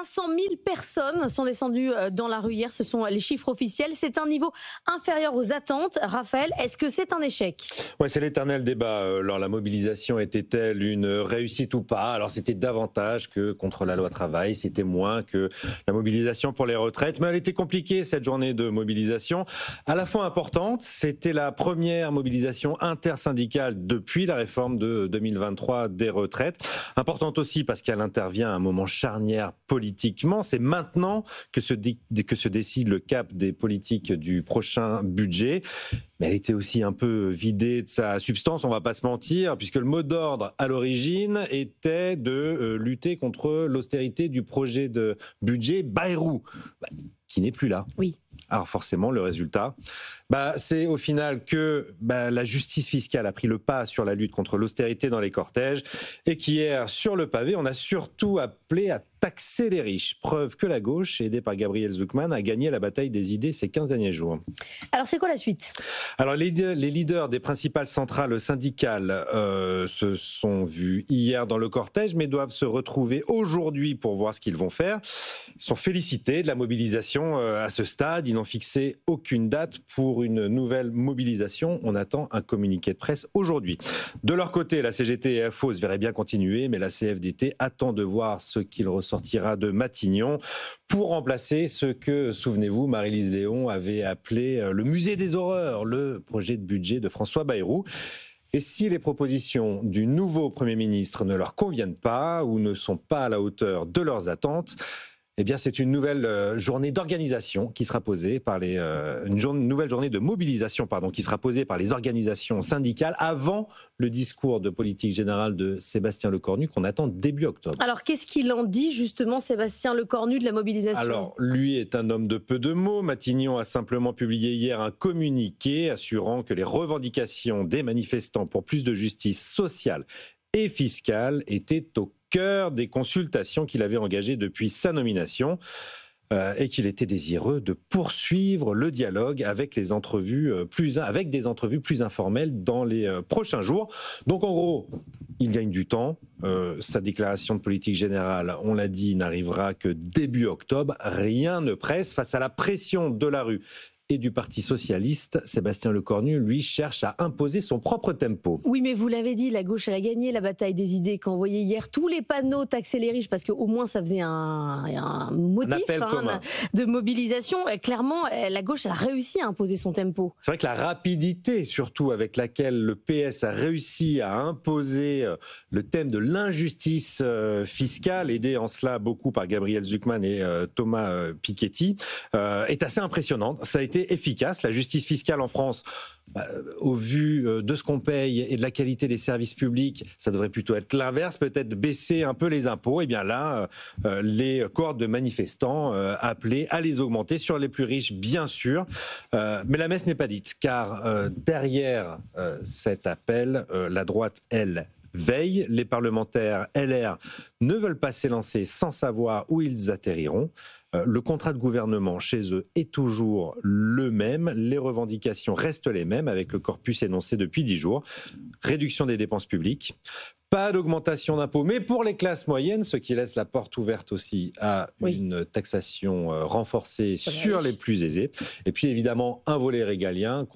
500 000 personnes sont descendues dans la rue hier. Ce sont les chiffres officiels. C'est un niveau inférieur aux attentes. Raphaël, est-ce que c'est un échec ? Ouais, c'est l'éternel débat. Alors, la mobilisation était-elle une réussite ou pas ? Alors, c'était davantage que contre la loi travail. C'était moins que la mobilisation pour les retraites. Mais elle était compliquée, cette journée de mobilisation. À la fois importante, c'était la première mobilisation intersyndicale depuis la réforme de 2023 des retraites. Importante aussi parce qu'elle intervient à un moment charnière politiquement. C'est maintenant que se décide le cap des politiques du prochain budget. Mais elle était aussi un peu vidée de sa substance, on ne va pas se mentir, puisque le mot d'ordre à l'origine était de lutter contre l'austérité du projet de budget Bayrou, qui n'est plus là. Oui. Alors forcément, le résultat, c'est au final que la justice fiscale a pris le pas sur la lutte contre l'austérité dans les cortèges et qu'hier, sur le pavé, on a surtout appelé à taxer les riches. Preuve que la gauche, aidée par Gabriel Zucman, a gagné la bataille des idées ces 15 derniers jours. Alors c'est quoi la suite ? Alors les leaders des principales centrales syndicales se sont vus hier dans le cortège, mais doivent se retrouver aujourd'hui pour voir ce qu'ils vont faire. Ils sont félicités de la mobilisation à ce stade. Ils n'ont fixé aucune date pour une nouvelle mobilisation. On attend un communiqué de presse aujourd'hui. De leur côté, la CGT et FO se verraient bien continuer, mais la CFDT attend de voir ce qu'il ressortira de Matignon pour remplacer ce que, souvenez-vous, Marie-Lise Léon avait appelé le musée des horreurs, le projet de budget de François Bayrou. Et si les propositions du nouveau Premier ministre ne leur conviennent pas ou ne sont pas à la hauteur de leurs attentes, eh bien, c'est une nouvelle journée d'organisation qui sera posée par nouvelle journée de mobilisation, qui sera posée par les organisations syndicales avant le discours de politique générale de Sébastien Lecornu qu'on attend début octobre. Alors, qu'est-ce qu'il en dit justement, Sébastien Lecornu, de la mobilisation ? Alors, lui est un homme de peu de mots. Matignon a simplement publié hier un communiqué assurant que les revendications des manifestants pour plus de justice sociale et fiscale étaient au cœur des consultations qu'il avait engagées depuis sa nomination et qu'il était désireux de poursuivre le dialogue avec des entrevues plus informelles dans les prochains jours. Donc en gros, il gagne du temps. Sa déclaration de politique générale, on l'a dit, n'arrivera que début octobre. Rien ne presse face à la pression de la rue et du Parti socialiste. Sébastien Lecornu, lui, cherche à imposer son propre tempo. Oui, mais vous l'avez dit, la gauche, elle a gagné la bataille des idées. Quand on voyait hier tous les panneaux taxer les riches, parce qu'au moins ça faisait un motif de mobilisation, clairement, la gauche, elle a réussi à imposer son tempo. C'est vrai que la rapidité, surtout avec laquelle le PS a réussi à imposer le thème de l'injustice fiscale, aidé en cela beaucoup par Gabriel Zucman et Thomas Piketty, est assez impressionnante. Ça a été efficace. La justice fiscale en France, au vu de ce qu'on paye et de la qualité des services publics, ça devrait plutôt être l'inverse, peut-être baisser un peu les impôts. Et bien là, les cohortes de manifestants appelaient à les augmenter sur les plus riches, bien sûr. Mais la messe n'est pas dite, car derrière cet appel, la droite, elle, veille. Les parlementaires LR ne veulent pas s'élancer sans savoir où ils atterriront. Le contrat de gouvernement chez eux est toujours le même. Les revendications restent les mêmes avec le corpus énoncé depuis 10 jours. Réduction des dépenses publiques. Pas d'augmentation d'impôts, mais pour les classes moyennes, ce qui laisse la porte ouverte aussi à une taxation renforcée sur les plus aisés. Et puis évidemment, un volet régalien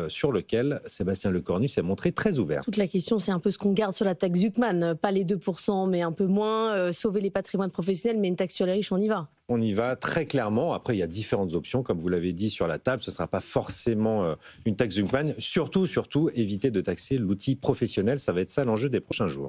sur lequel Sébastien Lecornu s'est montré très ouvert. Toute la question, c'est un peu ce qu'on garde sur la taxe Zucman. Pas les 2%, mais un peu moins. Sauver les patrimoines professionnels, mais une taxe sur les riches, on y va. On y va très clairement. Après, il y a différentes options, comme vous l'avez dit sur la table. Ce ne sera pas forcément une taxe Zucman. Surtout, éviter de taxer l'outil professionnel. Ça va être ça l'enjeu des prochains jours.